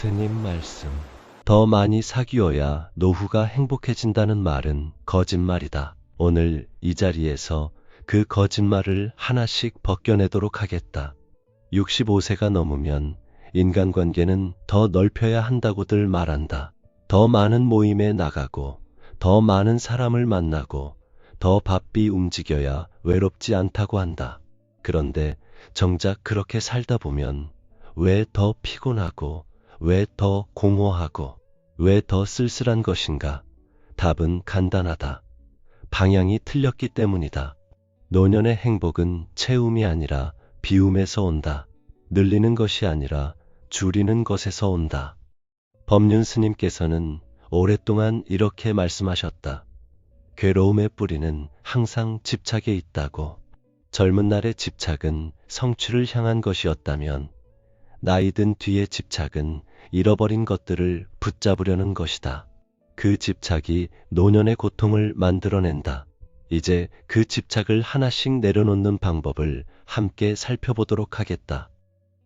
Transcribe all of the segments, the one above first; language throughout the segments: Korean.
스님 말씀. 더 많이 사귀어야 노후가 행복해진다는 말은 거짓말이다. 오늘 이 자리에서 그 거짓말을 하나씩 벗겨내도록 하겠다. 65세가 넘으면 인간관계는 더 넓혀야 한다고들 말한다. 더 많은 모임에 나가고, 더 많은 사람을 만나고, 더 바삐 움직여야 외롭지 않다고 한다. 그런데 정작 그렇게 살다 보면 왜 더 피곤하고, 왜 더 공허하고, 왜 더 쓸쓸한 것인가? 답은 간단하다. 방향이 틀렸기 때문이다. 노년의 행복은 채움이 아니라 비움에서 온다. 늘리는 것이 아니라 줄이는 것에서 온다. 법륜 스님께서는 오랫동안 이렇게 말씀하셨다. 괴로움의 뿌리는 항상 집착에 있다고. 젊은 날의 집착은 성취를 향한 것이었다면 나이 든 뒤의 집착은 잃어버린 것들을 붙잡으려는 것이다. 그 집착이 노년의 고통을 만들어낸다. 이제 그 집착을 하나씩 내려놓는 방법을 함께 살펴보도록 하겠다.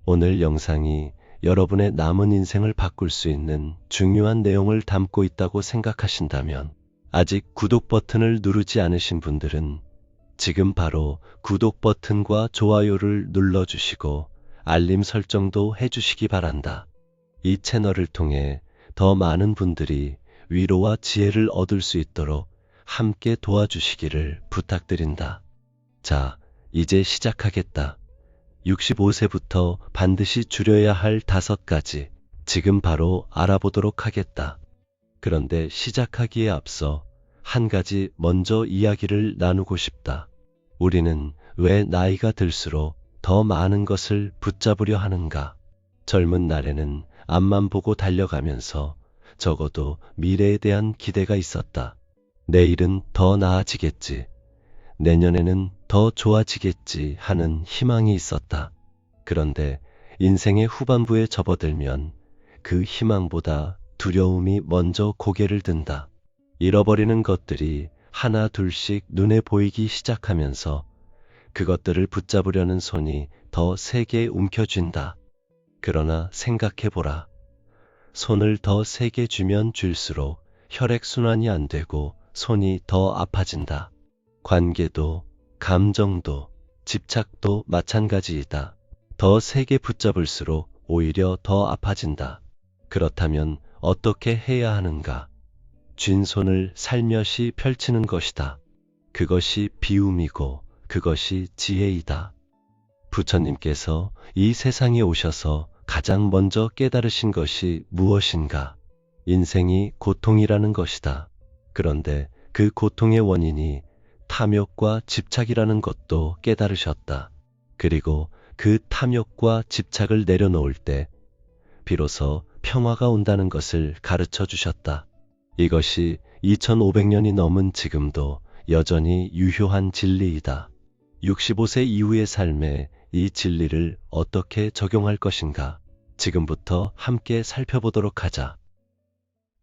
오늘 영상이 여러분의 남은 인생을 바꿀 수 있는 중요한 내용을 담고 있다고 생각하신다면 아직 구독 버튼을 누르지 않으신 분들은 지금 바로 구독 버튼과 좋아요를 눌러주시고 알림 설정도 해주시기 바란다. 이 채널을 통해 더 많은 분들이 위로와 지혜를 얻을 수 있도록 함께 도와주시기를 부탁드린다. 자, 이제 시작하겠다. 65세부터 반드시 줄여야 할 5가지, 지금 바로 알아보도록 하겠다. 그런데 시작하기에 앞서 한 가지 먼저 이야기를 나누고 싶다. 우리는 왜 나이가 들수록 더 많은 것을 붙잡으려 하는가? 젊은 날에는 앞만 보고 달려가면서 적어도 미래에 대한 기대가 있었다. 내일은 더 나아지겠지. 내년에는 더 좋아지겠지 하는 희망이 있었다. 그런데 인생의 후반부에 접어들면 그 희망보다 두려움이 먼저 고개를 든다. 잃어버리는 것들이 하나 둘씩 눈에 보이기 시작하면서 그것들을 붙잡으려는 손이 더 세게 움켜쥔다. 그러나 생각해보라. 손을 더 세게 쥐면 쥘수록 혈액순환이 안 되고 손이 더 아파진다. 관계도, 감정도, 집착도 마찬가지이다. 더 세게 붙잡을수록 오히려 더 아파진다. 그렇다면 어떻게 해야 하는가? 쥔 손을 살며시 펼치는 것이다. 그것이 비움이고 그것이 지혜이다. 부처님께서 이 세상에 오셔서 가장 먼저 깨달으신 것이 무엇인가? 인생이 고통이라는 것이다. 그런데 그 고통의 원인이 탐욕과 집착이라는 것도 깨달으셨다. 그리고 그 탐욕과 집착을 내려놓을 때 비로소 평화가 온다는 것을 가르쳐 주셨다. 이것이 2500년이 넘은 지금도 여전히 유효한 진리이다. 65세 이후의 삶에 이 진리를 어떻게 적용할 것인가? 지금부터 함께 살펴보도록 하자.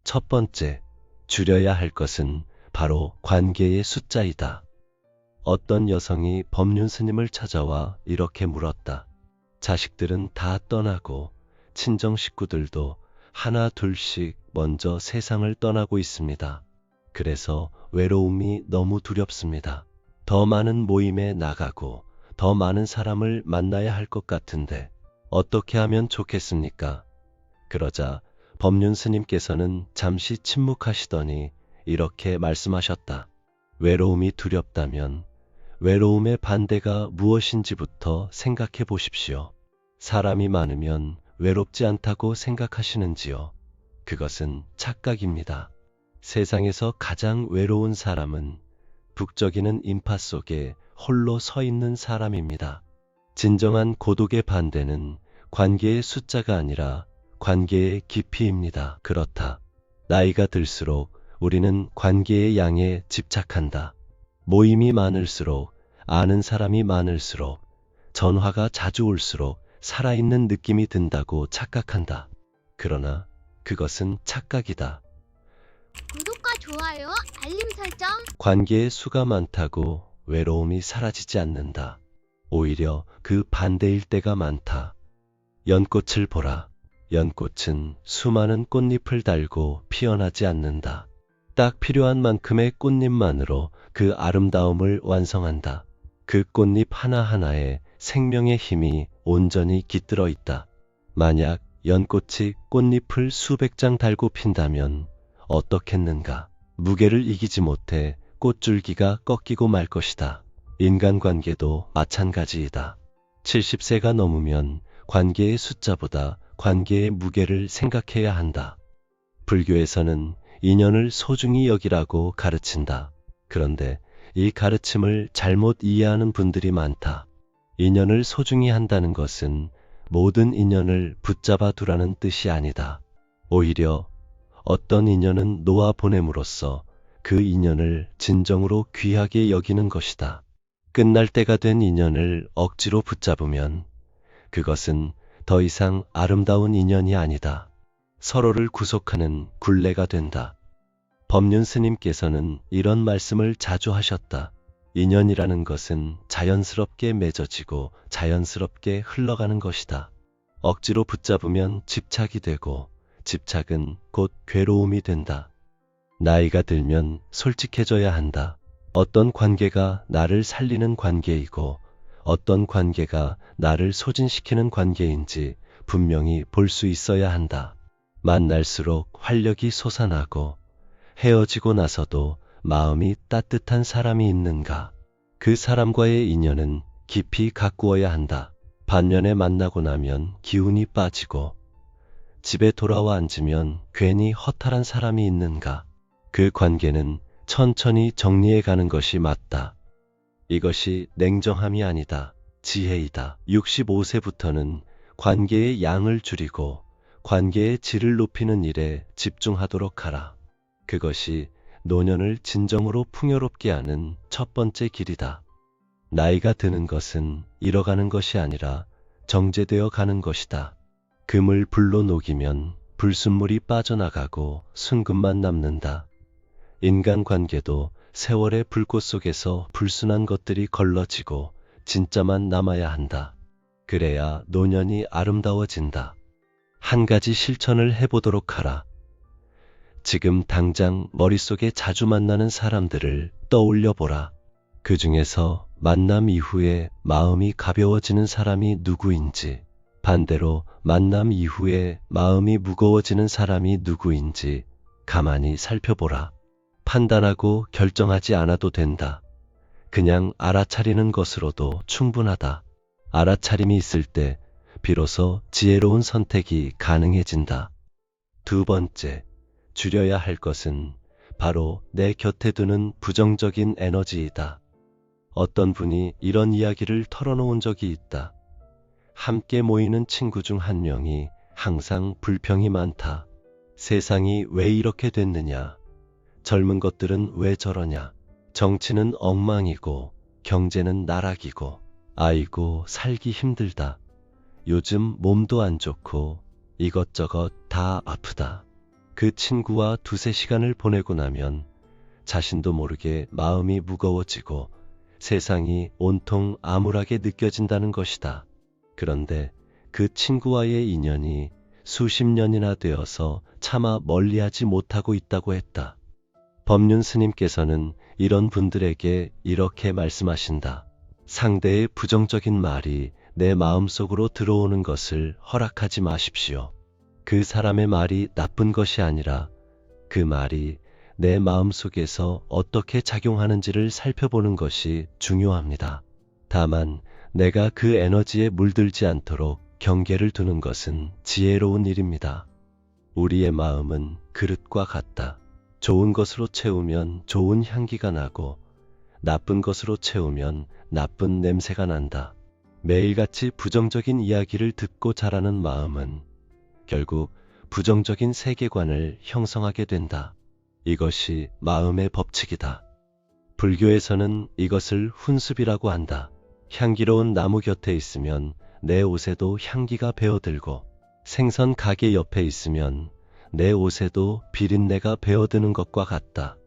첫 번째, 줄여야 할 것은 바로 관계의 숫자이다. 어떤 여성이 법륜 스님을 찾아와 이렇게 물었다. 자식들은 다 떠나고 친정 식구들도 하나 둘씩 먼저 세상을 떠나고 있습니다. 그래서 외로움이 너무 두렵습니다. 더 많은 모임에 나가고 더 많은 사람을 만나야 할 것 같은데 어떻게 하면 좋겠습니까? 그러자 법륜 스님께서는 잠시 침묵하시더니 이렇게 말씀하셨다. 외로움이 두렵다면 외로움의 반대가 무엇인지부터 생각해 보십시오. 사람이 많으면 외롭지 않다고 생각하시는지요? 그것은 착각입니다. 세상에서 가장 외로운 사람은 북적이는 인파 속에 홀로 서 있는 사람입니다. 진정한 고독의 반대는 관계의 숫자가 아니라 관계의 깊이입니다. 그렇다. 나이가 들수록 우리는 관계의 양에 집착한다. 모임이 많을수록, 아는 사람이 많을수록, 전화가 자주 올수록 살아있는 느낌이 든다고 착각한다. 그러나 그것은 착각이다. 구독과 좋아요, 알림 설정. 관계의 수가 많다고 외로움이 사라지지 않는다. 오히려 그 반대일 때가 많다. 연꽃을 보라. 연꽃은 수많은 꽃잎을 달고 피어나지 않는다. 딱 필요한 만큼의 꽃잎만으로 그 아름다움을 완성한다. 그 꽃잎 하나하나에 생명의 힘이 온전히 깃들어 있다. 만약 연꽃이 꽃잎을 수백 장 달고 핀다면 어떻겠는가? 무게를 이기지 못해 꽃줄기가 꺾이고 말 것이다. 인간관계도 마찬가지이다. 70세가 넘으면 관계의 숫자보다 관계의 무게를 생각해야 한다. 불교에서는 인연을 소중히 여기라고 가르친다. 그런데 이 가르침을 잘못 이해하는 분들이 많다. 인연을 소중히 한다는 것은 모든 인연을 붙잡아 두라는 뜻이 아니다. 오히려 어떤 인연은 놓아 보냄으로써 그 인연을 진정으로 귀하게 여기는 것이다. 끝날 때가 된 인연을 억지로 붙잡으면 그것은 더 이상 아름다운 인연이 아니다. 서로를 구속하는 굴레가 된다. 법륜 스님께서는 이런 말씀을 자주 하셨다. 인연이라는 것은 자연스럽게 맺어지고 자연스럽게 흘러가는 것이다. 억지로 붙잡으면 집착이 되고 집착은 곧 괴로움이 된다. 나이가 들면 솔직해져야 한다. 어떤 관계가 나를 살리는 관계이고 어떤 관계가 나를 소진시키는 관계인지 분명히 볼 수 있어야 한다. 만날수록 활력이 솟아나고 헤어지고 나서도 마음이 따뜻한 사람이 있는가? 그 사람과의 인연은 깊이 가꾸어야 한다. 반면에 만나고 나면 기운이 빠지고 집에 돌아와 앉으면 괜히 허탈한 사람이 있는가? 그 관계는 천천히 정리해 가는 것이 맞다. 이것이 냉정함이 아니다. 지혜이다. 65세부터는 관계의 양을 줄이고 관계의 질을 높이는 일에 집중하도록 하라. 그것이 노년을 진정으로 풍요롭게 하는 첫 번째 길이다. 나이가 드는 것은 잃어가는 것이 아니라 정제되어 가는 것이다. 금을 불로 녹이면 불순물이 빠져나가고 순금만 남는다. 인간관계도 세월의 불꽃 속에서 불순한 것들이 걸러지고 진짜만 남아야 한다. 그래야 노년이 아름다워진다. 한 가지 실천을 해보도록 하라. 지금 당장 머릿속에 자주 만나는 사람들을 떠올려 보라. 그 중에서 만남 이후에 마음이 가벼워지는 사람이 누구인지, 반대로 만남 이후에 마음이 무거워지는 사람이 누구인지 가만히 살펴보라. 판단하고 결정하지 않아도 된다. 그냥 알아차리는 것으로도 충분하다. 알아차림이 있을 때 비로소 지혜로운 선택이 가능해진다. 두 번째, 줄여야 할 것은 바로 내 곁에 두는 부정적인 에너지이다. 어떤 분이 이런 이야기를 털어놓은 적이 있다. 함께 모이는 친구 중 한 명이 항상 불평이 많다. 세상이 왜 이렇게 됐느냐? 젊은 것들은 왜 저러냐? 정치는 엉망이고 경제는 나락이고 아이고 살기 힘들다. 요즘 몸도 안 좋고 이것저것 다 아프다. 그 친구와 두세 시간을 보내고 나면 자신도 모르게 마음이 무거워지고 세상이 온통 암울하게 느껴진다는 것이다. 그런데 그 친구와의 인연이 수십 년이나 되어서 차마 멀리하지 못하고 있다고 했다. 법륜 스님께서는 이런 분들에게 이렇게 말씀하신다. 상대의 부정적인 말이 내 마음속으로 들어오는 것을 허락하지 마십시오. 그 사람의 말이 나쁜 것이 아니라 그 말이 내 마음속에서 어떻게 작용하는지를 살펴보는 것이 중요합니다. 다만 내가 그 에너지에 물들지 않도록 경계를 두는 것은 지혜로운 일입니다. 우리의 마음은 그릇과 같다. 좋은 것으로 채우면 좋은 향기가 나고 나쁜 것으로 채우면 나쁜 냄새가 난다. 매일같이 부정적인 이야기를 듣고 자라는 마음은 결국 부정적인 세계관을 형성하게 된다. 이것이 마음의 법칙이다. 불교에서는 이것을 훈습이라고 한다. 향기로운 나무 곁에 있으면 내 옷에도 향기가 배어들고 생선 가게 옆에 있으면 내 옷에도 비린내가 배어드는 것과 같다.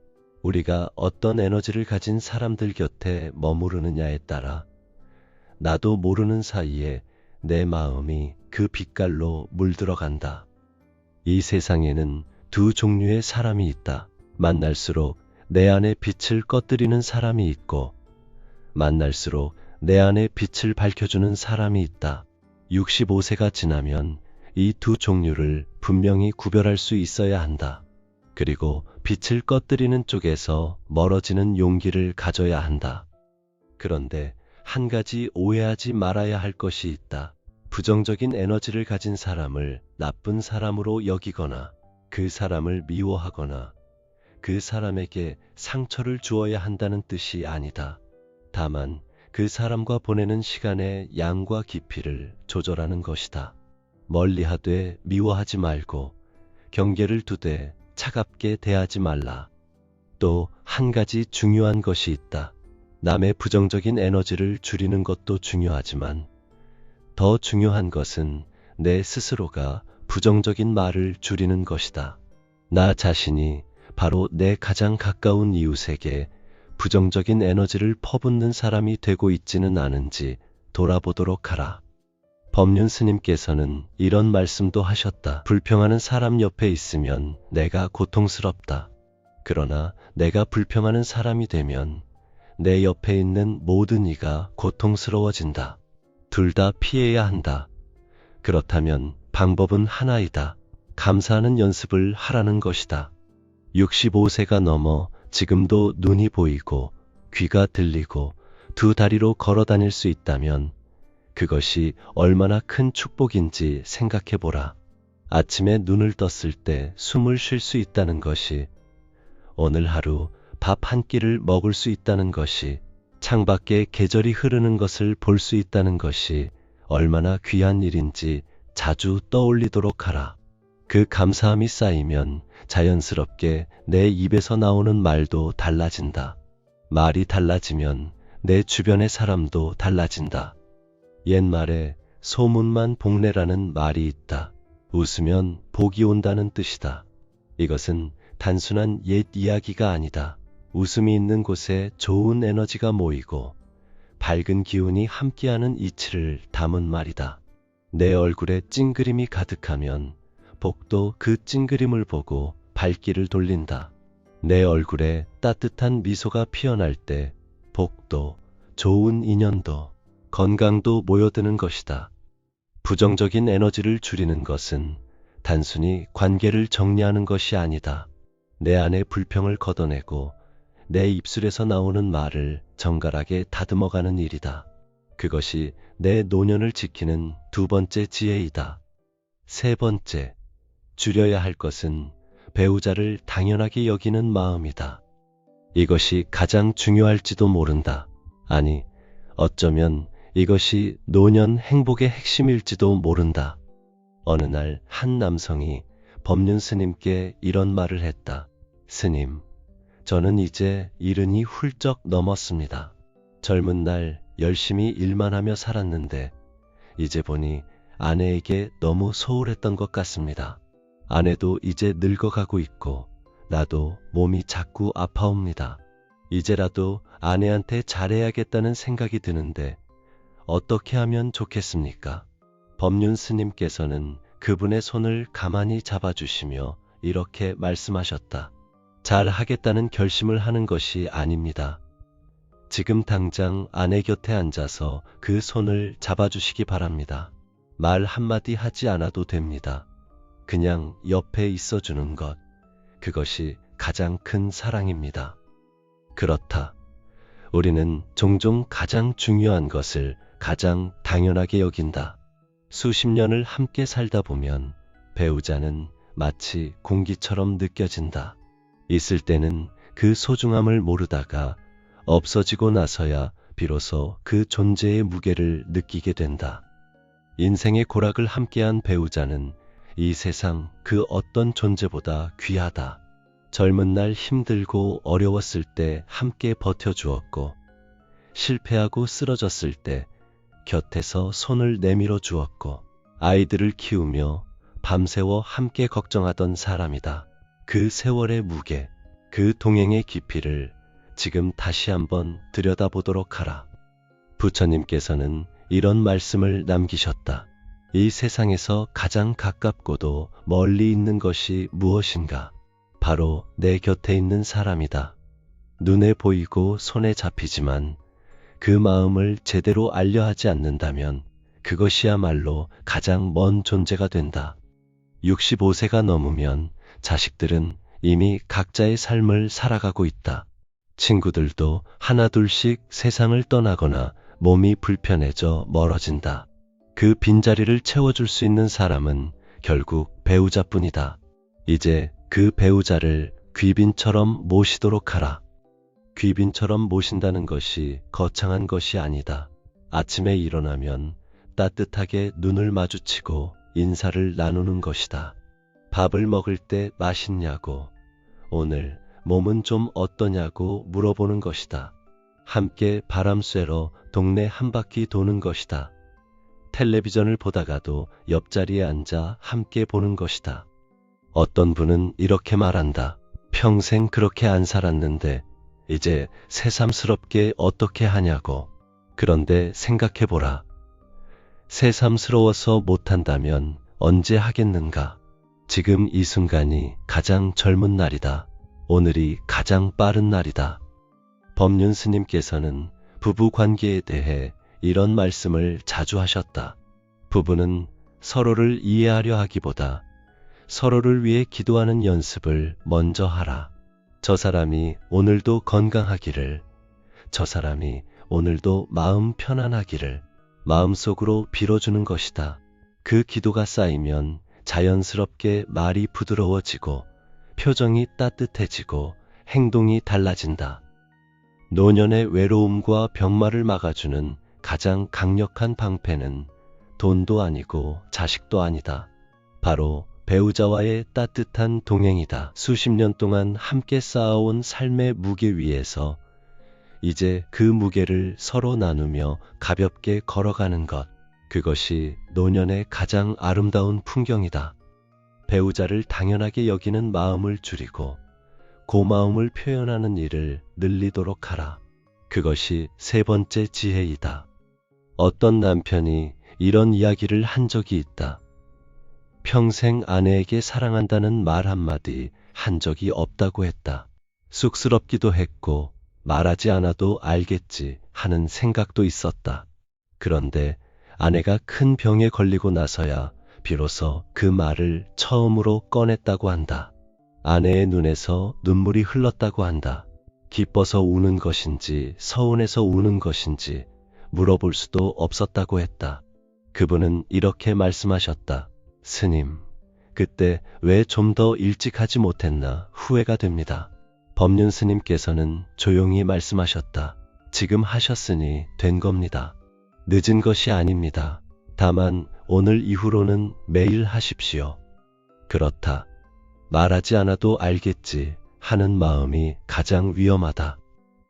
우리가 어떤 에너지를 가진 사람들 곁에 머무르느냐에 따라 나도 모르는 사이에 내 마음이 그 빛깔로 물들어간다. 이 세상에는 두 종류의 사람이 있다. 만날수록 내 안의 빛을 꺼뜨리는 사람이 있고, 만날수록 내 안의 빛을 밝혀주는 사람이 있다. 65세가 지나면 이 두 종류를 분명히 구별할 수 있어야 한다. 그리고 빛을 꺼뜨리는 쪽에서 멀어지는 용기를 가져야 한다. 그런데 한 가지 오해하지 말아야 할 것이 있다. 부정적인 에너지를 가진 사람을 나쁜 사람으로 여기거나 그 사람을 미워하거나 그 사람에게 상처를 주어야 한다는 뜻이 아니다. 다만 그 사람과 보내는 시간의 양과 깊이를 조절하는 것이다. 멀리하되 미워하지 말고 경계를 두되 차갑게 대하지 말라. 또 한 가지 중요한 것이 있다. 남의 부정적인 에너지를 줄이는 것도 중요하지만 더 중요한 것은 내 스스로가 부정적인 말을 줄이는 것이다. 나 자신이 바로 내 가장 가까운 이웃에게 부정적인 에너지를 퍼붓는 사람이 되고 있지는 않은지 돌아보도록 하라. 법륜 스님께서는 이런 말씀도 하셨다. 불평하는 사람 옆에 있으면 내가 고통스럽다. 그러나 내가 불평하는 사람이 되면 내 옆에 있는 모든 이가 고통스러워진다. 둘 다 피해야 한다. 그렇다면 방법은 하나이다. 감사하는 연습을 하라는 것이다. 65세가 넘어 지금도 눈이 보이고 귀가 들리고 두 다리로 걸어 다닐 수 있다면 그것이 얼마나 큰 축복인지 생각해보라. 아침에 눈을 떴을 때 숨을 쉴 수 있다는 것이, 오늘 하루 밥 한 끼를 먹을 수 있다는 것이, 창밖에 계절이 흐르는 것을 볼 수 있다는 것이 얼마나 귀한 일인지 자주 떠올리도록 하라. 그 감사함이 쌓이면 자연스럽게 내 입에서 나오는 말도 달라진다. 말이 달라지면 내 주변의 사람도 달라진다. 옛말에 소문만 복내라는 말이 있다. 웃으면 복이 온다는 뜻이다. 이것은 단순한 옛 이야기가 아니다. 웃음이 있는 곳에 좋은 에너지가 모이고 밝은 기운이 함께하는 이치를 담은 말이다. 내 얼굴에 찡그림이 가득하면 복도 그 찡그림을 보고 발길을 돌린다. 내 얼굴에 따뜻한 미소가 피어날 때 복도, 좋은 인연도, 건강도 모여드는 것이다. 부정적인 에너지를 줄이는 것은 단순히 관계를 정리하는 것이 아니다. 내 안의 불평을 걷어내고 내 입술에서 나오는 말을 정갈하게 다듬어가는 일이다. 그것이 내 노년을 지키는 두 번째 지혜이다. 세 번째, 줄여야 할 것은 배우자를 당연하게 여기는 마음이다. 이것이 가장 중요할지도 모른다. 아니, 어쩌면 이것이 노년 행복의 핵심일지도 모른다. 어느 날 한 남성이 법륜 스님께 이런 말을 했다. 스님, 저는 이제 70이 훌쩍 넘었습니다. 젊은 날 열심히 일만 하며 살았는데 이제 보니 아내에게 너무 소홀했던 것 같습니다. 아내도 이제 늙어가고 있고 나도 몸이 자꾸 아파옵니다. 이제라도 아내한테 잘해야겠다는 생각이 드는데 어떻게 하면 좋겠습니까? 법륜 스님께서는 그분의 손을 가만히 잡아주시며 이렇게 말씀하셨다. 잘하겠다는 결심을 하는 것이 아닙니다. 지금 당장 아내 곁에 앉아서 그 손을 잡아주시기 바랍니다. 말 한마디 하지 않아도 됩니다. 그냥 옆에 있어주는 것, 그것이 가장 큰 사랑입니다. 그렇다. 우리는 종종 가장 중요한 것을 가장 당연하게 여긴다. 수십 년을 함께 살다 보면 배우자는 마치 공기처럼 느껴진다. 있을 때는 그 소중함을 모르다가 없어지고 나서야 비로소 그 존재의 무게를 느끼게 된다. 인생의 고락을 함께한 배우자는 이 세상 그 어떤 존재보다 귀하다. 젊은 날 힘들고 어려웠을 때 함께 버텨주었고, 실패하고 쓰러졌을 때 곁에서 손을 내밀어 주었고, 아이들을 키우며 밤새워 함께 걱정하던 사람이다. 그 세월의 무게, 그 동행의 깊이를 지금 다시 한번 들여다보도록 하라. 부처님께서는 이런 말씀을 남기셨다. 이 세상에서 가장 가깝고도 멀리 있는 것이 무엇인가? 바로 내 곁에 있는 사람이다. 눈에 보이고 손에 잡히지만 그 마음을 제대로 알려 하지 않는다면 그것이야말로 가장 먼 존재가 된다. 65세가 넘으면 자식들은 이미 각자의 삶을 살아가고 있다. 친구들도 하나둘씩 세상을 떠나거나 몸이 불편해져 멀어진다. 그 빈자리를 채워줄 수 있는 사람은 결국 배우자뿐이다. 이제 그 배우자를 귀빈처럼 모시도록 하라. 귀빈처럼 모신다는 것이 거창한 것이 아니다. 아침에 일어나면 따뜻하게 눈을 마주치고 인사를 나누는 것이다. 밥을 먹을 때 맛있냐고, 오늘 몸은 좀 어떠냐고 물어보는 것이다. 함께 바람 쐬러 동네 한 바퀴 도는 것이다. 텔레비전을 보다가도 옆자리에 앉아 함께 보는 것이다. 어떤 분은 이렇게 말한다. 평생 그렇게 안 살았는데 이제 새삼스럽게 어떻게 하냐고. 그런데 생각해보라. 새삼스러워서 못한다면 언제 하겠는가? 지금 이 순간이 가장 젊은 날이다. 오늘이 가장 빠른 날이다. 법륜 스님께서는 부부 관계에 대해 이런 말씀을 자주 하셨다. 부부는 서로를 이해하려 하기보다 서로를 위해 기도하는 연습을 먼저 하라. 저 사람이 오늘도 건강하기를, 저 사람이 오늘도 마음 편안하기를 마음속으로 빌어주는 것이다. 그 기도가 쌓이면 자연스럽게 말이 부드러워지고 표정이 따뜻해지고 행동이 달라진다. 노년의 외로움과 병마를 막아주는 가장 강력한 방패는 돈도 아니고 자식도 아니다. 바로 배우자와의 따뜻한 동행이다. 수십 년 동안 함께 쌓아온 삶의 무게 위에서 이제 그 무게를 서로 나누며 가볍게 걸어가는 것. 그것이 노년의 가장 아름다운 풍경이다. 배우자를 당연하게 여기는 마음을 줄이고 고마움을 표현하는 일을 늘리도록 하라. 그것이 세 번째 지혜이다. 어떤 남편이 이런 이야기를 한 적이 있다. 평생 아내에게 사랑한다는 말 한마디 한 적이 없다고 했다. 쑥스럽기도 했고 말하지 않아도 알겠지 하는 생각도 있었다. 그런데 아내가 큰 병에 걸리고 나서야 비로소 그 말을 처음으로 꺼냈다고 한다. 아내의 눈에서 눈물이 흘렀다고 한다. 기뻐서 우는 것인지 서운해서 우는 것인지 물어볼 수도 없었다고 했다. 그분은 이렇게 말씀하셨다. 스님, 그때 왜 좀 더 일찍 하지 못했나 후회가 됩니다. 법륜 스님께서는 조용히 말씀하셨다. 지금 하셨으니 된 겁니다. 늦은 것이 아닙니다. 다만 오늘 이후로는 매일 하십시오. 그렇다. 말하지 않아도 알겠지 하는 마음이 가장 위험하다.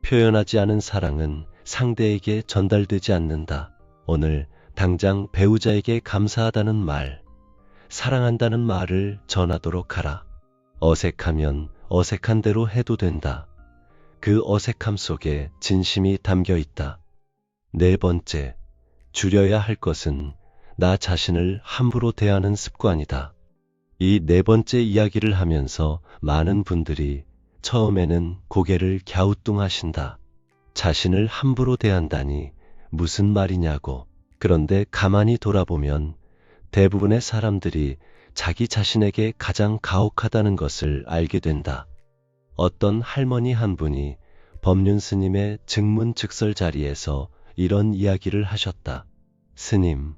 표현하지 않은 사랑은 상대에게 전달되지 않는다. 오늘 당장 배우자에게 감사하다는 말, 사랑한다는 말을 전하도록 하라. 어색하면 어색한 대로 해도 된다. 그 어색함 속에 진심이 담겨 있다. 네 번째, 줄여야 할 것은 나 자신을 함부로 대하는 습관이다. 이 네 번째 이야기를 하면서 많은 분들이 처음에는 고개를 갸우뚱하신다. 자신을 함부로 대한다니 무슨 말이냐고. 그런데 가만히 돌아보면 대부분의 사람들이 자기 자신에게 가장 가혹하다는 것을 알게 된다. 어떤 할머니 한 분이 법륜 스님의 증문즉설 자리에서 이런 이야기를 하셨다. 스님,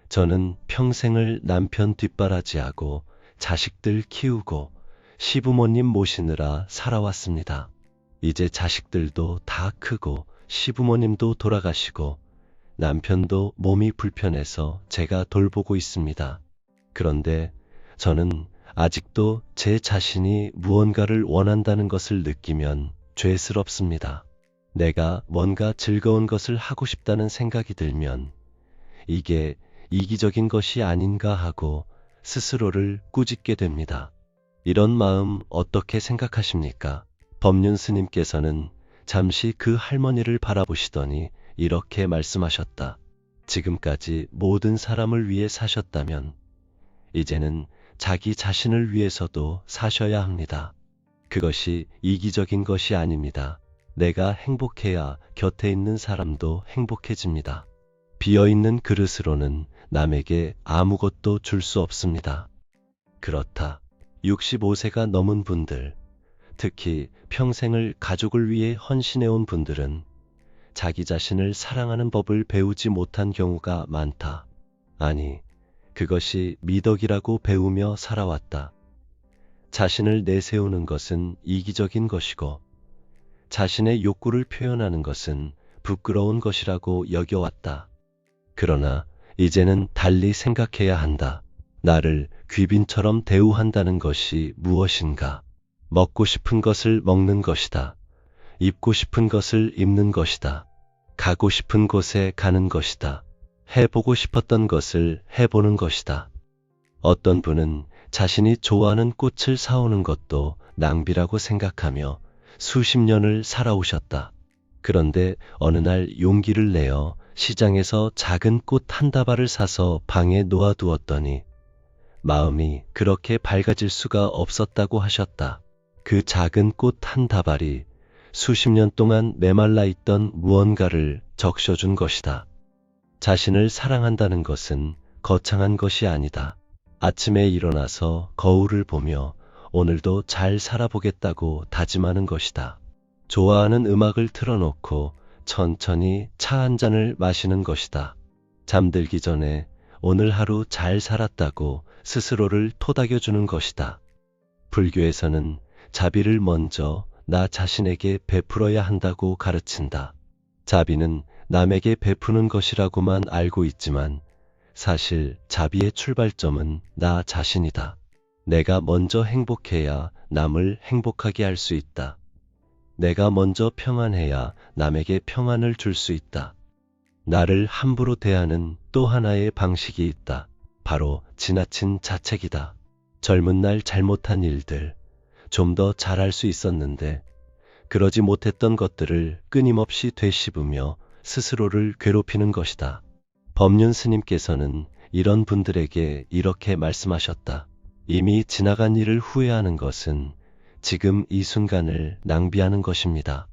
저는 평생을 남편 뒷바라지하고 자식들 키우고 시부모님 모시느라 살아왔습니다. 이제 자식들도 다 크고 시부모님도 돌아가시고 남편도 몸이 불편해서 제가 돌보고 있습니다. 그런데 저는 아직도 제 자신이 무언가를 원한다는 것을 느끼면 죄스럽습니다. 내가 뭔가 즐거운 것을 하고 싶다는 생각이 들면 이게 이기적인 것이 아닌가 하고 스스로를 꾸짖게 됩니다. 이런 마음 어떻게 생각하십니까? 법륜 스님께서는 잠시 그 할머니를 바라보시더니 이렇게 말씀하셨다. 지금까지 모든 사람을 위해 사셨다면 이제는 자기 자신을 위해서도 사셔야 합니다. 그것이 이기적인 것이 아닙니다. 내가 행복해야 곁에 있는 사람도 행복해집니다. 비어있는 그릇으로는 남에게 아무것도 줄 수 없습니다. 그렇다. 65세가 넘은 분들, 특히 평생을 가족을 위해 헌신해온 분들은 자기 자신을 사랑하는 법을 배우지 못한 경우가 많다. 아니, 그것이 미덕이라고 배우며 살아왔다. 자신을 내세우는 것은 이기적인 것이고, 자신의 욕구를 표현하는 것은 부끄러운 것이라고 여겨왔다. 그러나 이제는 달리 생각해야 한다. 나를 귀빈처럼 대우한다는 것이 무엇인가? 먹고 싶은 것을 먹는 것이다. 입고 싶은 것을 입는 것이다. 가고 싶은 곳에 가는 것이다. 해보고 싶었던 것을 해보는 것이다. 어떤 분은 자신이 좋아하는 꽃을 사오는 것도 낭비라고 생각하며 수십 년을 살아오셨다. 그런데 어느 날 용기를 내어 시장에서 작은 꽃 한 다발을 사서 방에 놓아두었더니 마음이 그렇게 밝아질 수가 없었다고 하셨다. 그 작은 꽃 한 다발이 수십 년 동안 메말라 있던 무언가를 적셔준 것이다. 자신을 사랑한다는 것은 거창한 것이 아니다. 아침에 일어나서 거울을 보며 오늘도 잘 살아보겠다고 다짐하는 것이다. 좋아하는 음악을 틀어놓고 천천히 차 한 잔을 마시는 것이다. 잠들기 전에 오늘 하루 잘 살았다고 스스로를 토닥여주는 것이다. 불교에서는 자비를 먼저 나 자신에게 베풀어야 한다고 가르친다. 자비는 남에게 베푸는 것이라고만 알고 있지만 사실 자비의 출발점은 나 자신이다. 내가 먼저 행복해야 남을 행복하게 할 수 있다. 내가 먼저 평안해야 남에게 평안을 줄 수 있다. 나를 함부로 대하는 또 하나의 방식이 있다. 바로 지나친 자책이다. 젊은 날 잘못한 일들, 좀 더 잘할 수 있었는데 그러지 못했던 것들을 끊임없이 되씹으며 스스로를 괴롭히는 것이다. 법륜 스님께서는 이런 분들에게 이렇게 말씀하셨다. 이미 지나간 일을 후회하는 것은 지금 이 순간을 낭비하는 것입니다.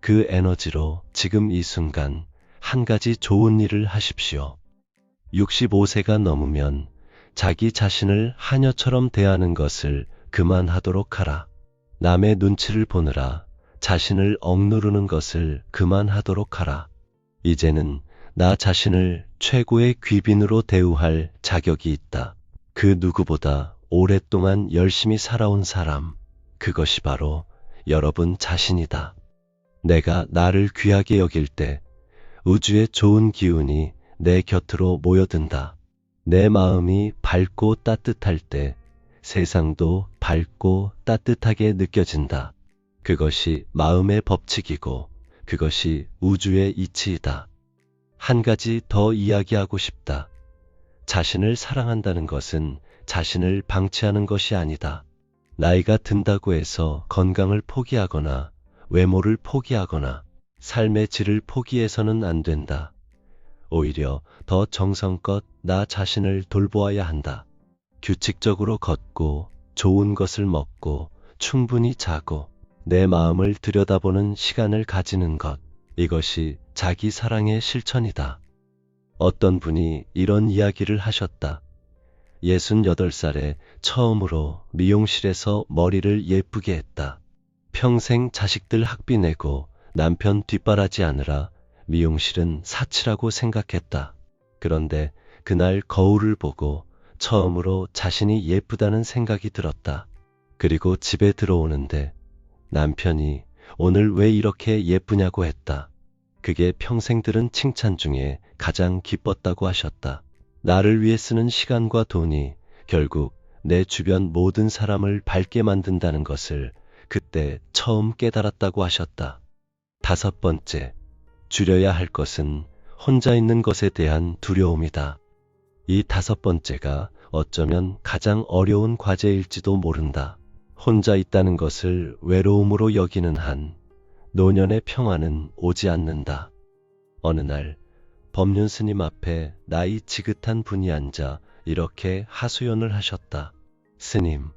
그 에너지로 지금 이 순간 한 가지 좋은 일을 하십시오. 65세가 넘으면 자기 자신을 하녀처럼 대하는 것을 그만하도록 하라. 남의 눈치를 보느라 자신을 억누르는 것을 그만하도록 하라. 이제는 나 자신을 최고의 귀빈으로 대우할 자격이 있다. 그 누구보다 오랫동안 열심히 살아온 사람, 그것이 바로 여러분 자신이다. 내가 나를 귀하게 여길 때 우주의 좋은 기운이 내 곁으로 모여든다. 내 마음이 밝고 따뜻할 때 세상도 밝고 따뜻하게 느껴진다. 그것이 마음의 법칙이고 그것이 우주의 이치이다. 한 가지 더 이야기하고 싶다. 자신을 사랑한다는 것은 자신을 방치하는 것이 아니다. 나이가 든다고 해서 건강을 포기하거나 외모를 포기하거나 삶의 질을 포기해서는 안 된다. 오히려 더 정성껏 나 자신을 돌보아야 한다. 규칙적으로 걷고 좋은 것을 먹고 충분히 자고 내 마음을 들여다보는 시간을 가지는 것, 이것이 자기 사랑의 실천이다. 어떤 분이 이런 이야기를 하셨다. 68살에 처음으로 미용실에서 머리를 예쁘게 했다. 평생 자식들 학비 내고 남편 뒷바라지 하느라 미용실은 사치라고 생각했다. 그런데 그날 거울을 보고 처음으로 자신이 예쁘다는 생각이 들었다. 그리고 집에 들어오는데 남편이 오늘 왜 이렇게 예쁘냐고 했다. 그게 평생 들은 칭찬 중에 가장 기뻤다고 하셨다. 나를 위해 쓰는 시간과 돈이 결국 내 주변 모든 사람을 밝게 만든다는 것을 그때 처음 깨달았다고 하셨다. 5번째, 줄여야 할 것은 혼자 있는 것에 대한 두려움이다. 이 5번째가 어쩌면 가장 어려운 과제일지도 모른다. 혼자 있다는 것을 외로움으로 여기는 한 노년의 평화는 오지 않는다. 어느 날 법륜 스님 앞에 나이 지긋한 분이 앉아 이렇게 하소연을 하셨다. 스님,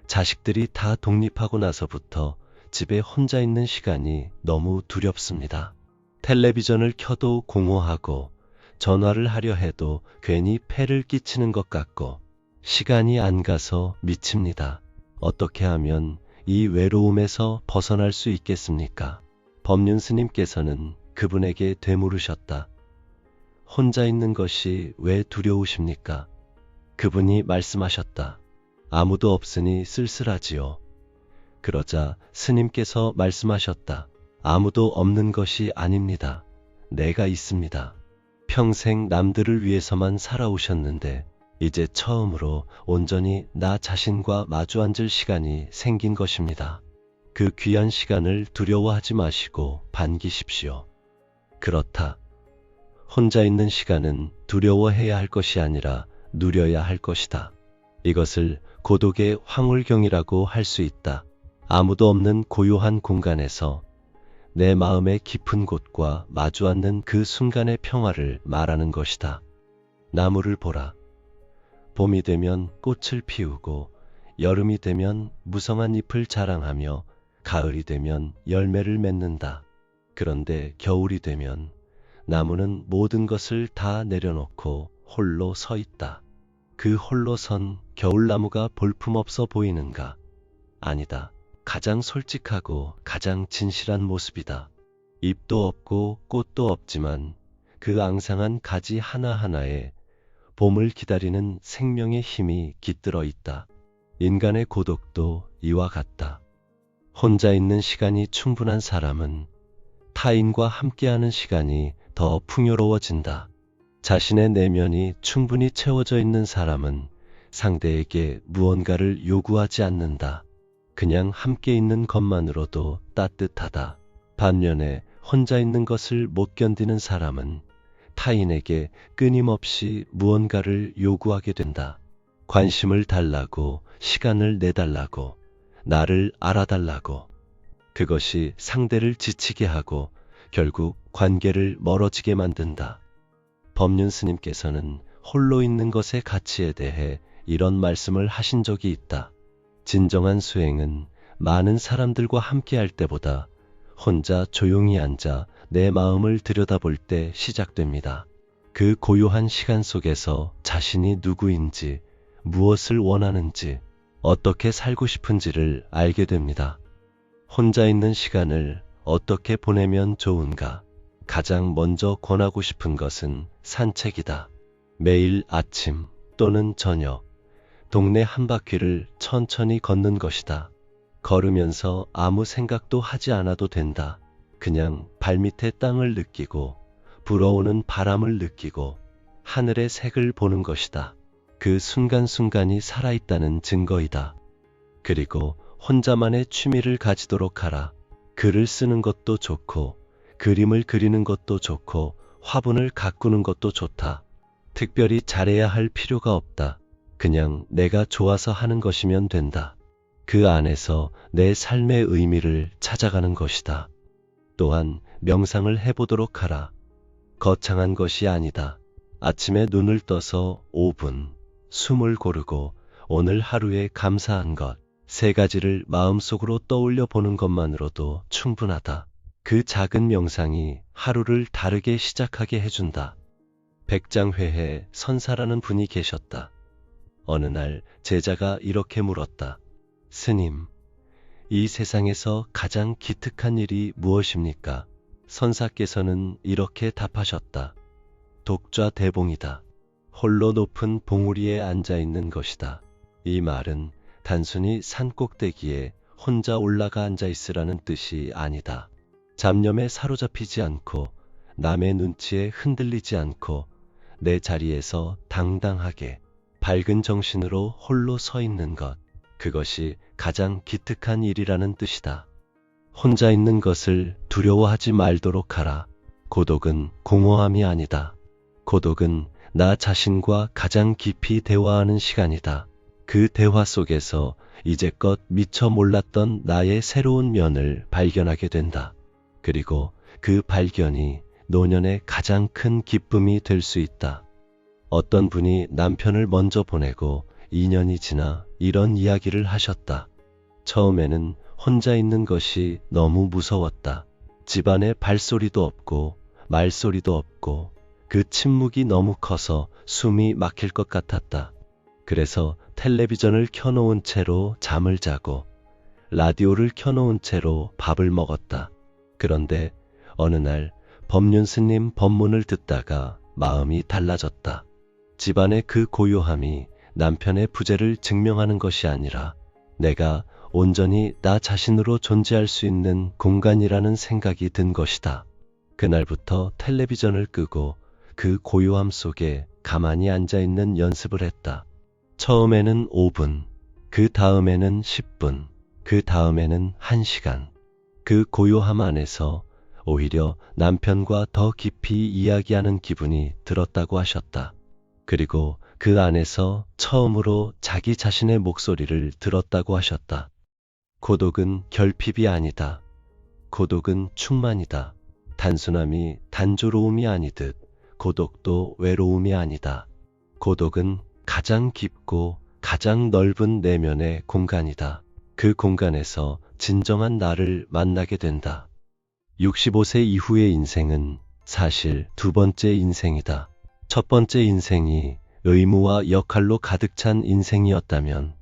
자식들이 다 독립하고 나서부터 집에 혼자 있는 시간이 너무 두렵습니다. 텔레비전을 켜도 공허하고 전화를 하려 해도 괜히 폐를 끼치는 것 같고 시간이 안 가서 미칩니다. 어떻게 하면 이 외로움에서 벗어날 수 있겠습니까? 법륜 스님께서는 그분에게 되물으셨다. 혼자 있는 것이 왜 두려우십니까? 그분이 말씀하셨다. 아무도 없으니 쓸쓸하지요. 그러자 스님께서 말씀하셨다. 아무도 없는 것이 아닙니다. 내가 있습니다. 평생 남들을 위해서만 살아오셨는데 이제 처음으로 온전히 나 자신과 마주 앉을 시간이 생긴 것입니다. 그 귀한 시간을 두려워하지 마시고 반기십시오. 그렇다. 혼자 있는 시간은 두려워해야 할 것이 아니라 누려야 할 것이다. 이것을 고독의 황홀경이라고 할 수 있다. 아무도 없는 고요한 공간에서 내 마음의 깊은 곳과 마주 앉는 그 순간의 평화를 말하는 것이다. 나무를 보라. 봄이 되면 꽃을 피우고 여름이 되면 무성한 잎을 자랑하며 가을이 되면 열매를 맺는다. 그런데 겨울이 되면 나무는 모든 것을 다 내려놓고 홀로 서 있다. 그 홀로 선 겨울나무가 볼품없어 보이는가? 아니다. 가장 솔직하고 가장 진실한 모습이다. 잎도 없고 꽃도 없지만 그 앙상한 가지 하나하나에 봄을 기다리는 생명의 힘이 깃들어 있다. 인간의 고독도 이와 같다. 혼자 있는 시간이 충분한 사람은 타인과 함께하는 시간이 더 풍요로워진다. 자신의 내면이 충분히 채워져 있는 사람은 상대에게 무언가를 요구하지 않는다. 그냥 함께 있는 것만으로도 따뜻하다. 반면에 혼자 있는 것을 못 견디는 사람은 타인에게 끊임없이 무언가를 요구하게 된다. 관심을 달라고, 시간을 내달라고, 나를 알아달라고. 그것이 상대를 지치게 하고 결국 관계를 멀어지게 만든다. 법륜 스님께서는 홀로 있는 것의 가치에 대해 이런 말씀을 하신 적이 있다. 진정한 수행은 많은 사람들과 함께할 때보다 혼자 조용히 앉아 내 마음을 들여다볼 때 시작됩니다. 그 고요한 시간 속에서 자신이 누구인지, 무엇을 원하는지, 어떻게 살고 싶은지를 알게 됩니다. 혼자 있는 시간을 어떻게 보내면 좋은가? 가장 먼저 권하고 싶은 것은 산책이다. 매일 아침 또는 저녁, 동네 한 바퀴를 천천히 걷는 것이다. 걸으면서 아무 생각도 하지 않아도 된다. 그냥 발밑의 땅을 느끼고 불어오는 바람을 느끼고 하늘의 색을 보는 것이다. 그 순간순간이 살아있다는 증거이다. 그리고 혼자만의 취미를 가지도록 하라. 글을 쓰는 것도 좋고 그림을 그리는 것도 좋고 화분을 가꾸는 것도 좋다. 특별히 잘해야 할 필요가 없다. 그냥 내가 좋아서 하는 것이면 된다. 그 안에서 내 삶의 의미를 찾아가는 것이다. 또한 명상을 해보도록 하라. 거창한 것이 아니다. 아침에 눈을 떠서 5분, 숨을 고르고 오늘 하루에 감사한 것, 3가지를 마음속으로 떠올려 보는 것만으로도 충분하다. 그 작은 명상이 하루를 다르게 시작하게 해준다. 백장회에 선사라는 분이 계셨다. 어느 날 제자가 이렇게 물었다. 스님, 이 세상에서 가장 기특한 일이 무엇입니까? 선사께서는 이렇게 답하셨다. 독좌대봉이다. 홀로 높은 봉우리에 앉아있는 것이다. 이 말은 단순히 산 꼭대기에 혼자 올라가 앉아있으라는 뜻이 아니다. 잡념에 사로잡히지 않고 남의 눈치에 흔들리지 않고 내 자리에서 당당하게 밝은 정신으로 홀로 서 있는 것, 그것이 가장 기특한 일이라는 뜻이다. 혼자 있는 것을 두려워하지 말도록 하라. 고독은 공허함이 아니다. 고독은 나 자신과 가장 깊이 대화하는 시간이다. 그 대화 속에서 이제껏 미처 몰랐던 나의 새로운 면을 발견하게 된다. 그리고 그 발견이 노년의 가장 큰 기쁨이 될 수 있다. 어떤 분이 남편을 먼저 보내고 2년이 지나 이런 이야기를 하셨다. 처음에는 혼자 있는 것이 너무 무서웠다. 집안에 발소리도 없고 말소리도 없고 그 침묵이 너무 커서 숨이 막힐 것 같았다. 그래서 텔레비전을 켜놓은 채로 잠을 자고 라디오를 켜놓은 채로 밥을 먹었다. 그런데 어느 날 법륜 스님 법문을 듣다가 마음이 달라졌다. 집안의 그 고요함이 남편의 부재를 증명하는 것이 아니라 내가 온전히 나 자신으로 존재할 수 있는 공간이라는 생각이 든 것이다. 그날부터 텔레비전을 끄고 그 고요함 속에 가만히 앉아있는 연습을 했다. 처음에는 5분, 그 다음에는 10분, 그 다음에는 1시간. 그 고요함 안에서 오히려 남편과 더 깊이 이야기하는 기분이 들었다고 하셨다. 그리고 그 안에서 처음으로 자기 자신의 목소리를 들었다고 하셨다. 고독은 결핍이 아니다. 고독은 충만이다. 단순함이 단조로움이 아니듯 고독도 외로움이 아니다. 고독은 가장 깊고 가장 넓은 내면의 공간이다. 그 공간에서 진정한 나를 만나게 된다. 65세 이후의 인생은 사실 두 번째 인생이다. 첫 번째 인생이 의무와 역할로 가득 찬 인생이었다면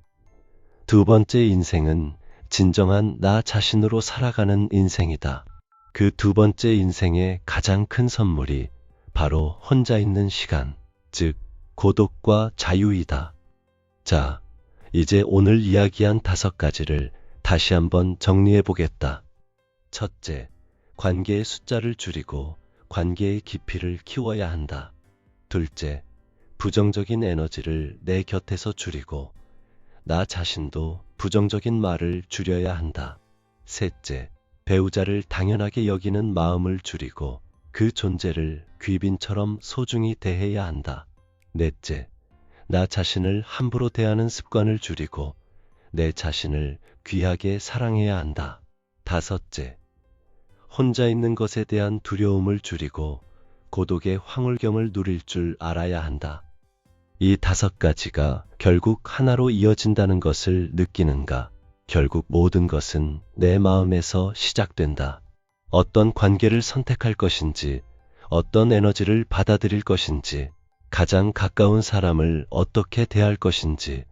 두 번째 인생은 진정한 나 자신으로 살아가는 인생이다. 그 두 번째 인생의 가장 큰 선물이 바로 혼자 있는 시간, 즉 고독과 자유이다. 자, 이제 오늘 이야기한 5가지를 다시 한번 정리해 보겠다. 첫째, 관계의 숫자를 줄이고 관계의 깊이를 키워야 한다. 둘째, 부정적인 에너지를 내 곁에서 줄이고 나 자신도 부정적인 말을 줄여야 한다. 셋째, 배우자를 당연하게 여기는 마음을 줄이고 그 존재를 귀빈처럼 소중히 대해야 한다. 넷째, 나 자신을 함부로 대하는 습관을 줄이고 내 자신을 귀하게 사랑해야 한다. 다섯째, 혼자 있는 것에 대한 두려움을 줄이고 고독의 황홀경을 누릴 줄 알아야 한다. 이 5가지가 결국 하나로 이어진다는 것을 느끼는가? 결국 모든 것은 내 마음에서 시작된다. 어떤 관계를 선택할 것인지, 어떤 에너지를 받아들일 것인지, 가장 가까운 사람을 어떻게 대할 것인지,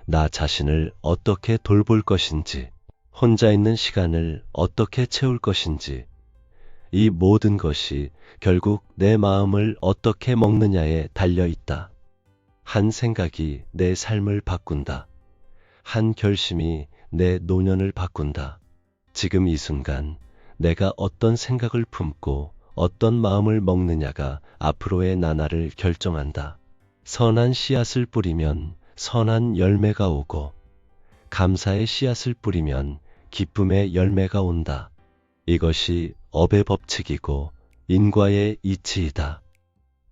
나 자신을 어떻게 돌볼 것인지, 혼자 있는 시간을 어떻게 채울 것인지, 이 모든 것이 결국 내 마음을 어떻게 먹느냐에 달려 있다. 한 생각이 내 삶을 바꾼다. 한 결심이 내 노년을 바꾼다. 지금 이 순간 내가 어떤 생각을 품고 어떤 마음을 먹느냐가 앞으로의 나날을 결정한다. 선한 씨앗을 뿌리면 선한 열매가 오고 감사의 씨앗을 뿌리면 기쁨의 열매가 온다. 이것이 업의 법칙이고 인과의 이치이다.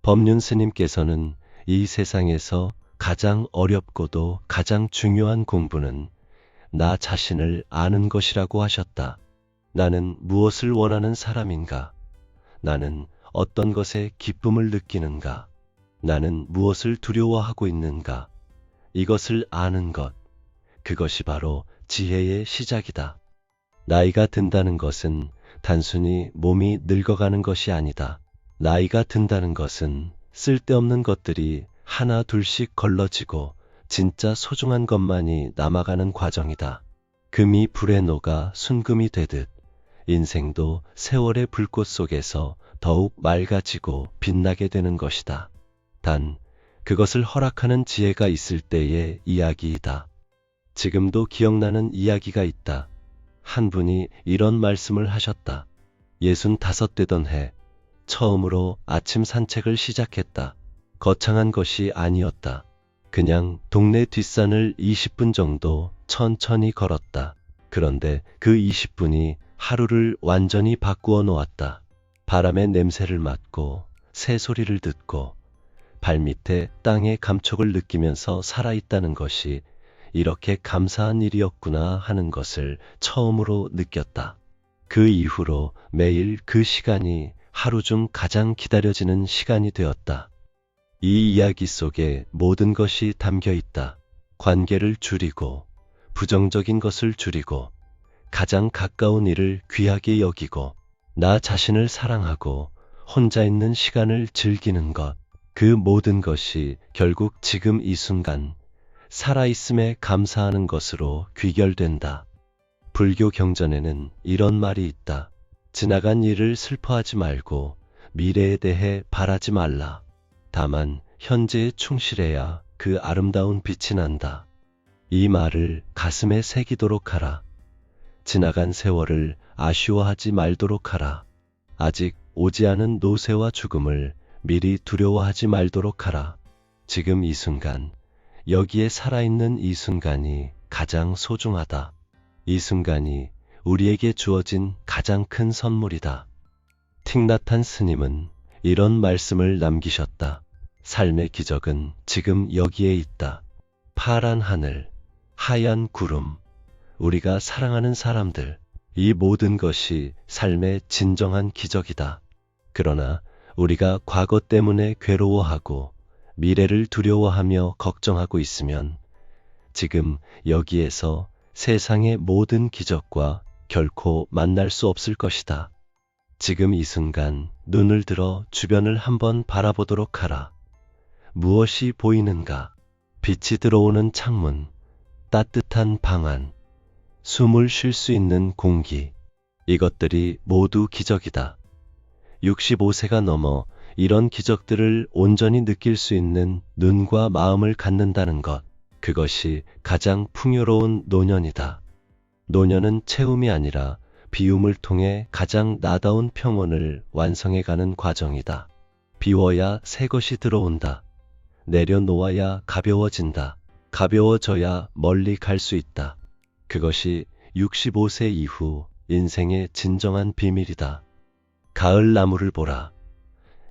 법륜 스님께서는 이 세상에서 가장 어렵고도 가장 중요한 공부는 나 자신을 아는 것이라고 하셨다. 나는 무엇을 원하는 사람인가? 나는 어떤 것에 기쁨을 느끼는가? 나는 무엇을 두려워하고 있는가? 이것을 아는 것, 그것이 바로 지혜의 시작이다. 나이가 든다는 것은 단순히 몸이 늙어가는 것이 아니다. 나이가 든다는 것은 쓸데없는 것들이 하나 둘씩 걸러지고 진짜 소중한 것만이 남아가는 과정이다. 금이 불에 녹아 순금이 되듯 인생도 세월의 불꽃 속에서 더욱 맑아지고 빛나게 되는 것이다. 단, 그것을 허락하는 지혜가 있을 때의 이야기이다. 지금도 기억나는 이야기가 있다. 한 분이 이런 말씀을 하셨다. 65되던 해, 처음으로 아침 산책을 시작했다. 거창한 것이 아니었다. 그냥 동네 뒷산을 20분 정도 천천히 걸었다. 그런데 그 20분이 하루를 완전히 바꾸어 놓았다. 바람의 냄새를 맡고 새소리를 듣고 발밑에 땅의 감촉을 느끼면서 살아있다는 것이 이렇게 감사한 일이었구나 하는 것을 처음으로 느꼈다. 그 이후로 매일 그 시간이 하루 중 가장 기다려지는 시간이 되었다. 이 이야기 속에 모든 것이 담겨 있다. 관계를 줄이고, 부정적인 것을 줄이고, 가장 가까운 일을 귀하게 여기고, 나 자신을 사랑하고, 혼자 있는 시간을 즐기는 것. 그 모든 것이 결국 지금 이 순간, 살아있음에 감사하는 것으로 귀결된다. 불교 경전에는 이런 말이 있다. 지나간 일을 슬퍼하지 말고 미래에 대해 바라지 말라. 다만 현재에 충실해야 그 아름다운 빛이 난다. 이 말을 가슴에 새기도록 하라. 지나간 세월을 아쉬워하지 말도록 하라. 아직 오지 않은 노쇠와 죽음을 미리 두려워하지 말도록 하라. 지금 이 순간, 여기에 살아있는 이 순간이 가장 소중하다. 이 순간이 우리에게 주어진 가장 큰 선물이다. 틱나탄 스님은 이런 말씀을 남기셨다. 삶의 기적은 지금 여기에 있다. 파란 하늘, 하얀 구름, 우리가 사랑하는 사람들, 이 모든 것이 삶의 진정한 기적이다. 그러나 우리가 과거 때문에 괴로워하고 미래를 두려워하며 걱정하고 있으면 지금 여기에서 세상의 모든 기적과 결코 만날 수 없을 것이다. 지금 이 순간 눈을 들어 주변을 한번 바라보도록 하라. 무엇이 보이는가? 빛이 들어오는 창문, 따뜻한 방 안, 숨을 쉴 수 있는 공기. 이것들이 모두 기적이다. 65세가 넘어 이런 기적들을 온전히 느낄 수 있는 눈과 마음을 갖는다는 것. 그것이 가장 풍요로운 노년이다. 노년은 채움이 아니라 비움을 통해 가장 나다운 평온을 완성해가는 과정이다. 비워야 새 것이 들어온다. 내려놓아야 가벼워진다. 가벼워져야 멀리 갈 수 있다. 그것이 65세 이후 인생의 진정한 비밀이다. 가을 나무를 보라.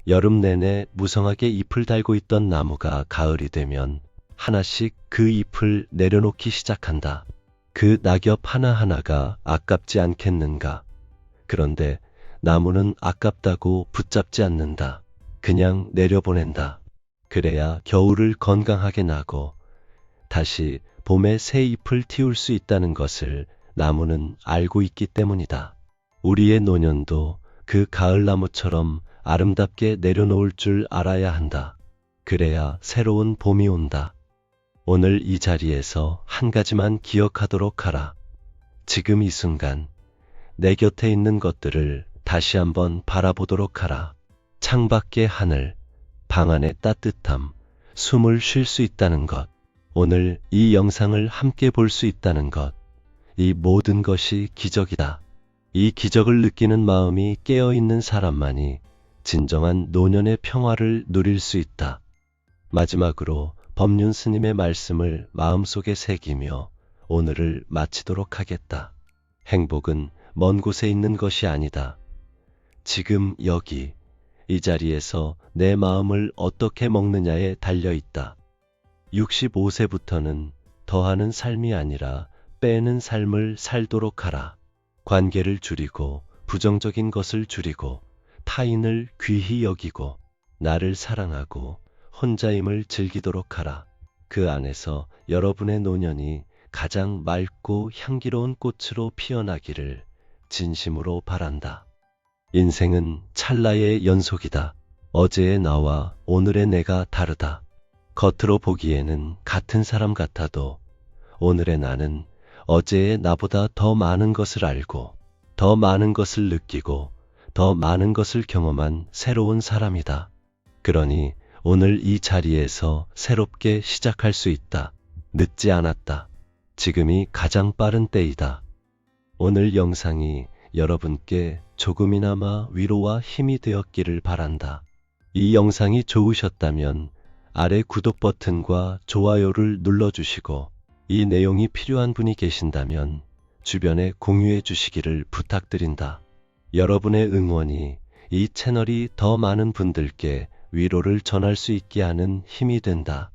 여름 내내 무성하게 잎을 달고 있던 나무가 가을이 되면 하나씩 그 잎을 내려놓기 시작한다. 그 낙엽 하나하나가 아깝지 않겠는가? 그런데 나무는 아깝다고 붙잡지 않는다. 그냥 내려보낸다. 그래야 겨울을 건강하게 나고 다시 봄에 새 잎을 틔울 수 있다는 것을 나무는 알고 있기 때문이다. 우리의 노년도 그 가을나무처럼 아름답게 내려놓을 줄 알아야 한다. 그래야 새로운 봄이 온다. 오늘 이 자리에서 한 가지만 기억하도록 하라. 지금 이 순간 내 곁에 있는 것들을 다시 한번 바라보도록 하라. 창밖의 하늘, 방 안의 따뜻함, 숨을 쉴 수 있다는 것, 오늘 이 영상을 함께 볼 수 있다는 것, 이 모든 것이 기적이다. 이 기적을 느끼는 마음이 깨어있는 사람만이 진정한 노년의 평화를 누릴 수 있다. 마지막으로 법륜 스님의 말씀을 마음속에 새기며 오늘을 마치도록 하겠다. 행복은 먼 곳에 있는 것이 아니다. 지금 여기, 이 자리에서 내 마음을 어떻게 먹느냐에 달려 있다. 65세부터는 더하는 삶이 아니라 빼는 삶을 살도록 하라. 관계를 줄이고 부정적인 것을 줄이고 타인을 귀히 여기고 나를 사랑하고 혼자임을 즐기도록 하라. 그 안에서 여러분의 노년이 가장 맑고 향기로운 꽃으로 피어나기를 진심으로 바란다. 인생은 찰나의 연속이다. 어제의 나와 오늘의 내가 다르다. 겉으로 보기에는 같은 사람 같아도 오늘의 나는 어제의 나보다 더 많은 것을 알고 더 많은 것을 느끼고 더 많은 것을 경험한 새로운 사람이다. 그러니 오늘 이 자리에서 새롭게 시작할 수 있다. 늦지 않았다. 지금이 가장 빠른 때이다. 오늘 영상이 여러분께 조금이나마 위로와 힘이 되었기를 바란다. 이 영상이 좋으셨다면 아래 구독 버튼과 좋아요를 눌러주시고 이 내용이 필요한 분이 계신다면 주변에 공유해 주시기를 부탁드린다. 여러분의 응원이 이 채널이 더 많은 분들께 위로를 전할 수 있게 하는 힘이 된다.